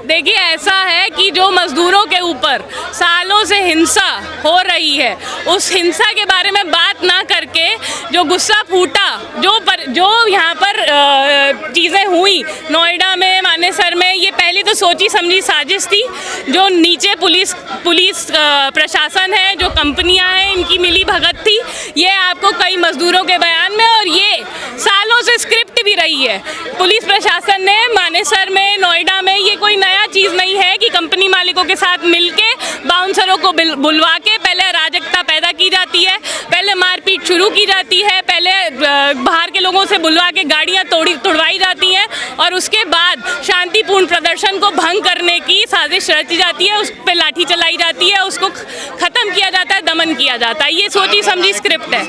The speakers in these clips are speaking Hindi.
देखिए, ऐसा है कि जो मजदूरों के ऊपर सालों से हिंसा हो रही है, उस हिंसा के बारे में बात ना करके जो गुस्सा फूटा, जो यहाँ पर चीज़ें हुई नोएडा में, मानेसर में, ये पहले तो सोची समझी साजिश थी। जो नीचे पुलिस प्रशासन है, जो कंपनियां हैं, इनकी मिली भगत थी। ये आपको कई मजदूरों के बयान में, और ये सालों से स्क्रिप्ट भी रही है। पुलिस प्रशासन ने मानेसर में, नोएडा में, ये कोई नया चीज़ नहीं है कि कंपनी मालिकों के साथ मिलके बाउंसरों को बुलवा के पहले अराजकता पैदा की जाती है, पहले मारपीट शुरू की जाती है, पहले बाहर के लोगों से बुलवा के गाड़ियाँ तोड़वाई जाती हैं, और उसके बाद शांतिपूर्ण प्रदर्शन को भंग करने की साजिश रची जाती है, उस पर लाठी चलाई जाती है, उसको ख़त्म किया जाता है, दमन किया जाता है। ये सोची समझी स्क्रिप्ट है।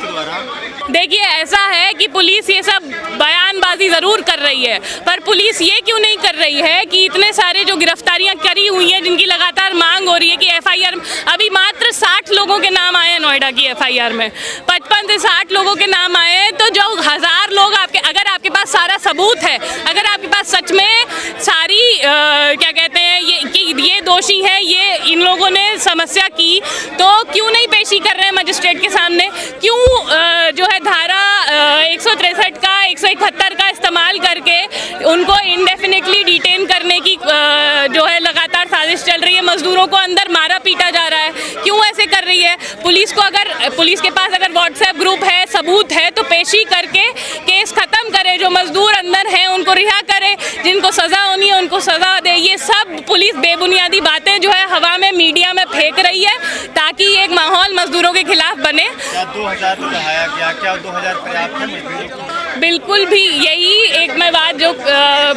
देखिए, ऐसा है कि पुलिस ये सब बयानबाजी ज़रूर कर रही है, पर पुलिस ये क्यों नहीं कर रही है कि इतने सारे जो गिरफ्तारियां करी हुई हैं, जिनकी लगातार मांग हो रही है कि एफआईआर, अभी मात्र 60 लोगों के नाम आए हैं नोएडा की एफआईआर में, 55 से 60 लोगों के नाम आए हैं। तो जो 1000 लोग अगर आपके पास सारा सबूत है, अगर आपके पास सच में सारी क्या कहते हैं ये दोषी हैं, ये इन लोगों ने समस्या की, तो क्यों नहीं पेशी कर रहे हैं मजिस्ट्रेट के सामने? क्यों जो है धारा 163 का, 171 का इस्तेमाल करके उनको इंडेफिनिटली डिटेन करने की जो है लगातार साजिश चल रही है? मजदूरों को अंदर मारा पीटा जा रहा है, क्यों ऐसे कर रही है पुलिस को? पुलिस के पास अगर व्हाट्सएप ग्रुप है, सबूत है, तो पेशी करके केस खत्म करे, जो मजदूर अंदर हैं उनको रिहा करे, जिनको सजा होनी है उनको सजा दे। ये सब पुलिस बेबुनियादी बातें जो है हवा में, मीडिया में फेंक रही है, ताकि एक माहौल मजदूरों के खिलाफ बने। क्या 2000 बढ़ाया गया? क्या 2000 पर्याप्त है मजदूरों को? बिल्कुल भी। यही एक मैं बात जो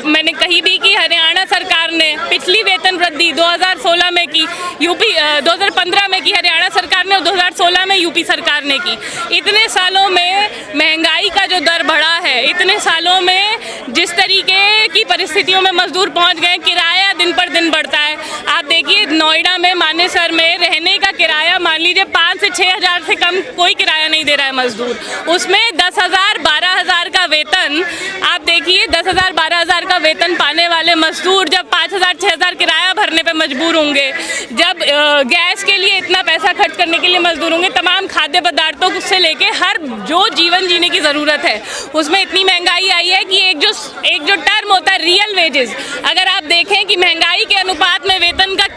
मैंने कही भी कि हरियाणा सरकार ने पिछली वेतन वृद्धि 2016 में की, 2015 में की हरियाणा सरकार ने, और 2016 में यूपी सरकार ने की। इतने सालों में महंगाई का जो दर बढ़ा है, इतने सालों में जिस तरीके की परिस्थितियों में मजदूर पहुंच गए, किराया दिन पर दिन बढ़ता है। आप देखिए, नोएडा में, मानेसर में रहने का किराया मान लीजिए 5 से 6000 से कम कोई किराया नहीं दे रहा है मजदूर। उसमें 10,000 12,000 का वेतन, आप देखिए 10,000 12,000 का वेतन पाने वाले मजदूर जब 5,000 6,000 किराया भरने पे मजबूर होंगे, जब गैस के लिए इतना पैसा खर्च करने के लिए मजदूर होंगे, तमाम खाद्य पदार्थों से लेके हर जो जीवन जीने की ज़रूरत है, उसमें इतनी महंगाई आई है कि एक जो टर्म होता है रियल वेजेस, अगर आप देखें कि महंगाई के अनुपात में वेतन का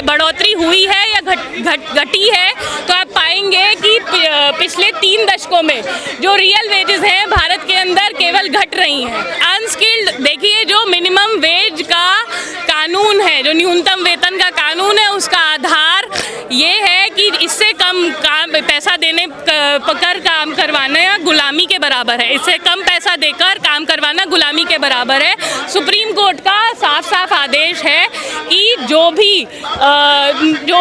बढ़ोतरी हुई है या घटी है, तो आप पाएंगे कि पिछले 3 दशकों में जो रियल वेजेस हैं भारत के अंदर केवल घट रही हैं। अनस्किल्ड, देखिए, जो मिनिमम वेज का कानून है, जो न्यूनतम वेतन का कानून है, उसका आधार ये है कि इससे कम पैसा देने पर काम करवाना गुलामी के बराबर है। इससे कम पैसा देकर काम करवाना गुलामी के बराबर है। सुप्रीम कोर्ट का साफ साफ आदेश है कि जो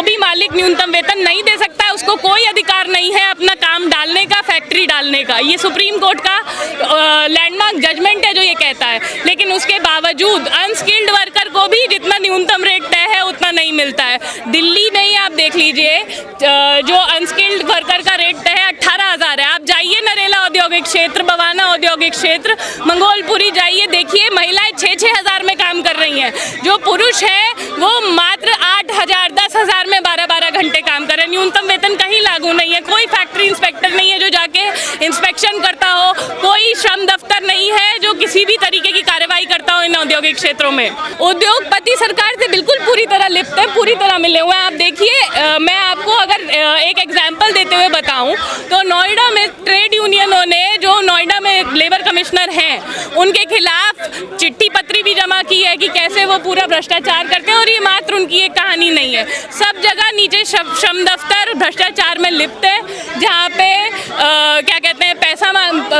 भी मालिक न्यूनतम वेतन नहीं दे सकता है, उसको कोई अधिकार नहीं है अपना काम डालने का, फैक्ट्री डालने का। ये सुप्रीम कोर्ट का लैंडमार्क जजमेंट है जो ये कहता है। लेकिन उसके बावजूद अनस्किल्ड वर्कर को भी जितना न्यूनतम रेट तय है उतना नहीं मिलता है। दिल्ली में ही आप देख लीजिए, जो अनस्किल्ड वर्कर का रेट तय है 18,000 है। आप जाइए नरेला औद्योगिक क्षेत्र, बवाना औद्योगिक क्षेत्र, मंगोलपुरी जाइए, देखिए महिलाएं 6-6 हज़ार में काम कर रही हैं। जो पुरुष है वो मात्र 8,000 10,000 में 12-12 घंटे काम कर रहे हैं। न्यूनतम वेतन कहीं लागू नहीं है। कोई फैक्ट्री इंस्पेक्टर नहीं है जो जाके इंस्पेक्शन करता हो, कोई श्रम दफ्तर नहीं है जो किसी भी तरीके की कार्रवाई करता हो इन औद्योगिक क्षेत्रों में। उद्योगपति सरकार से बिल्कुल पूरी तरह लिप्त है, पूरी तरह मिले हुए हैं। आप देखिए, मैं आपको अगर एक एग्जाम्पल देते हुए बताऊं तो नोएडा में ट्रेड यूनियनों ने, जो नोएडा में लेबर कमिश्नर हैं, उनके खिलाफ चिट्ठी पत्री भी जमा की है कि कैसे वो पूरा भ्रष्टाचार करते हैं। और ये मात्र उनकी एक कहानी नहीं है, सब जगह नीचे श्रम दफ्तर भ्रष्टाचार में लिप्त है, जहाँ पे क्या कहते हैं, पैसा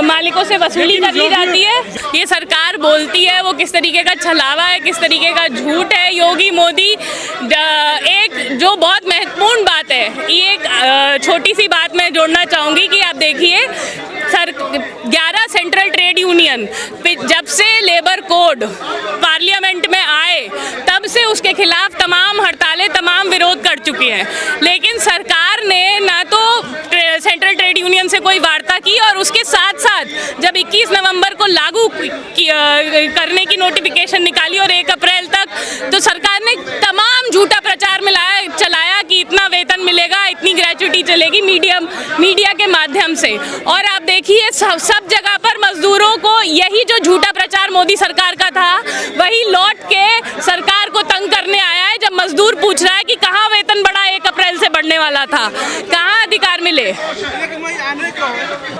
मालिकों से वसूली कर ली जाती है। ये सरकार बोलती है वो किस तरीके का छलावा है, किस तरीके का झूठ है। योगी मोदी, एक जो बहुत महत्वपूर्ण बात है, ये एक छोटी सी बात मैं जोड़ना चाहूँगी कि आप देखिए, 11 सेंट्रल ट्रेड यूनियन जब से लेबर कोड पार्लियामेंट में आए तब से उसके खिलाफ तमाम हड़तालें, तमाम विरोध कर चुकी हैं। लेकिन सरकार ने ना तो सेंट्रल ट्रेड ट्रेड यूनियन से कोई वार्ता की और उसके साथ साथ जब 21 नवंबर को लागू करने की नोटिफिकेशन निकाली और 1 अप्रैल तक, तो सरकार ने तमाम झूठा प्रचार चलाया कि इतना वेतन मिलेगा, इतनी ग्रेच्युटी चलेगी मीडिया के माध्यम से। और आप देखिए सब जगह पर मजदूरों को यही जो झूठा प्रचार मोदी सरकार का था वही लौट के सरकार को तंग करने आया है। जब मजदूर पूछ रहा है कि कहाँ वेतन बढ़ा 1 अप्रैल से बढ़ने वाला था, कहाँ अधिकार मिले।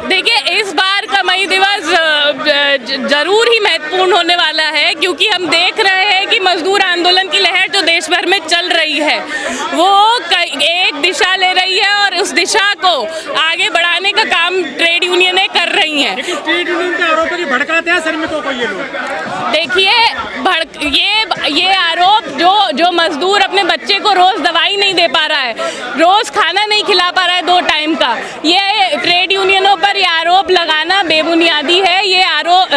देखिए इस बार का मई दिवस जरूर ही महत्वपूर्ण होने वाला है, क्योंकि हम देख रहे हैं कि मजदूर आंदोलन की लहर जो देश भर में चल रही है वो एक दिशा ले रही है और उस दिशा को आगे बढ़ाने का काम ट्रेड यूनियनें कर रही हैं। लेकिन ट्रेड यूनियन के आरोप पर भड़काते हैं श्रमिकों को ये लोग। देखिए ये आरोप जो मजदूर अपने बच्चे को रोज दवाई नहीं दे पा रहा है, रोज खाना नहीं खिला पा रहा है 2 टाइम का, ये ट्रेड यूनियनों पर ये आरोप लगाना बेबुनियादी है। ये आरोप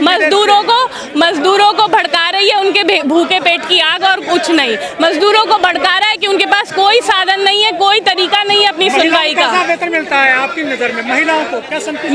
मजदूरों को भड़का रही है, उनके भूखे पेट की आग और कुछ नहीं। मजदूरों को भड़का रहा है कि उनके पास कोई साधन नहीं है, कोई तरीका नहीं है अपनी सुनवाई का। कैसा वेतन मिलता है आपकी नजर में? महिलाओं को क्या संतुष्टि?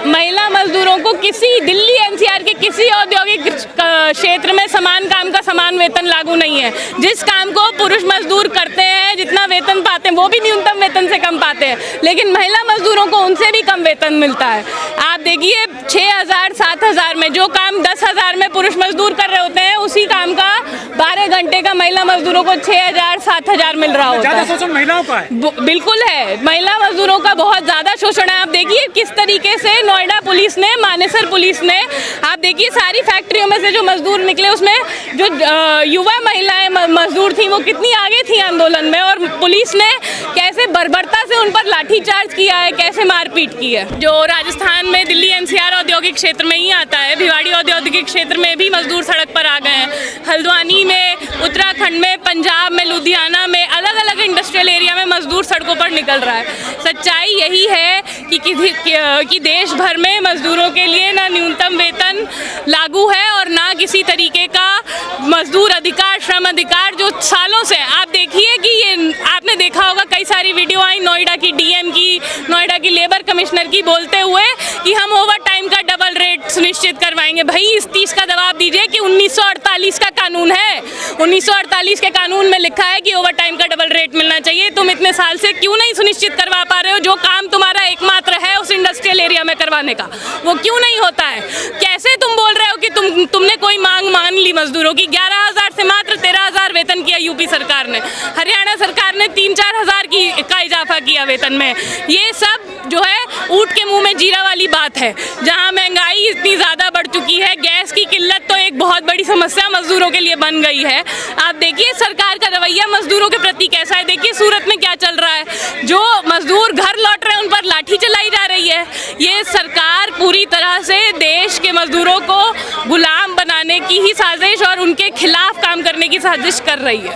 महिला मजदूरों को किसी दिल्ली एनसीआर के किसी औद्योगिक क्षेत्र में समान काम का समान वेतन लागू नहीं है। जिस काम को पुरुष मजदूर करते हैं, जितना वेतन पाते हैं वो भी न्यूनतम वेतन से कम पाते हैं, लेकिन महिला मजदूरों को उनसे भी कम वेतन मिलता है। आप देखिए 6,000 7,000 में जो काम 10,000 में पुरुष मजदूर कर रहे होते हैं, उसी काम का 12 घंटे का महिला मजदूरों को 6,000 7,000 मिल रहा होता है। शोषण महिलाओं का है? बिल्कुल है, महिला मजदूरों का बहुत ज्यादा शोषण है। आप देखिए किस तरीके से नोएडा पुलिस ने, मानेसर पुलिस ने, आप देखिए सारी फैक्ट्रियों में से जो मजदूर निकले उसमें जो युवा महिलाएं मजदूर थी वो कितनी आगे थी आंदोलन में, और पुलिस ने कैसे बर्बरता से उन पर लाठीचार्ज किया है, कैसे मारपीट की है। जो राजस्थान में दिल्ली एनसीआर औद्योगिक क्षेत्र में ही आता है, भिवाड़ी औद्योगिक क्षेत्र में भी मजदूर सड़क पर आ गए हैं। हल्द्वानी में, उत्तराखंड में, पंजाब में, लुधियाना में, अलग अलग इंडस्ट्रियल एरिया में मजदूर सड़कों पर निकल रहा है। सच्चाई यही है कि देश भर में मजदूरों के लिए ना न्यूनतम वेतन लागू है और ना किसी तरीके का मजदूर अधिकार, श्रम अधिकार, जो सालों से आप देखिए कि ये आपने देखा होगा कई सारी वीडियो आई नोएडा की डीएम की, नोएडा की लेबर कमिश्नर की बोलते हुए कि हम ओवर टाइम का डबल रेट सुनिश्चित करवाएंगे। भाई इस चीज का जवाब दीजिए कि 1948 का कानून है, 1948 के कानून में लिखा है कि ओवर टाइम का डबल रेट मिलना चाहिए। तुम इतने साल से क्यों नहीं सुनिश्चित करवा पा रहे हो? जो काम तुम्हारा एकमात्र है उस इंडस्ट्रियल एरिया में करवाने का, वो क्यों नहीं होता है? कैसे तुम बोल रहे हो कि तुमने कोई मांग मान ली मजदूरों की? 11,000 से मात्र 13,000 वेतन किया यूपी सरकार ने, हरियाणा सरकार ने 3-4 हज़ार का इजाफा किया वेतन में। ये सब जो है ऊँट के मुंह में जीरा वाली बात है, जहां महंगाई इतनी ज़्यादा बढ़ चुकी है। गैस की किल्लत तो एक बहुत बड़ी समस्या मजदूरों के लिए बन गई है। आप देखिए सरकार का रवैया मजदूरों के प्रति कैसा है। देखिए सूरत में क्या चल रहा है, जो मजदूर घर लौट रहे हैं उन पर लाठी चलाई जा रही है। ये सरकार पूरी तरह से देश के मजदूरों को गुलाम बनाने की ही साजिश और उनके खिलाफ काम करने की साजिश कर रही है।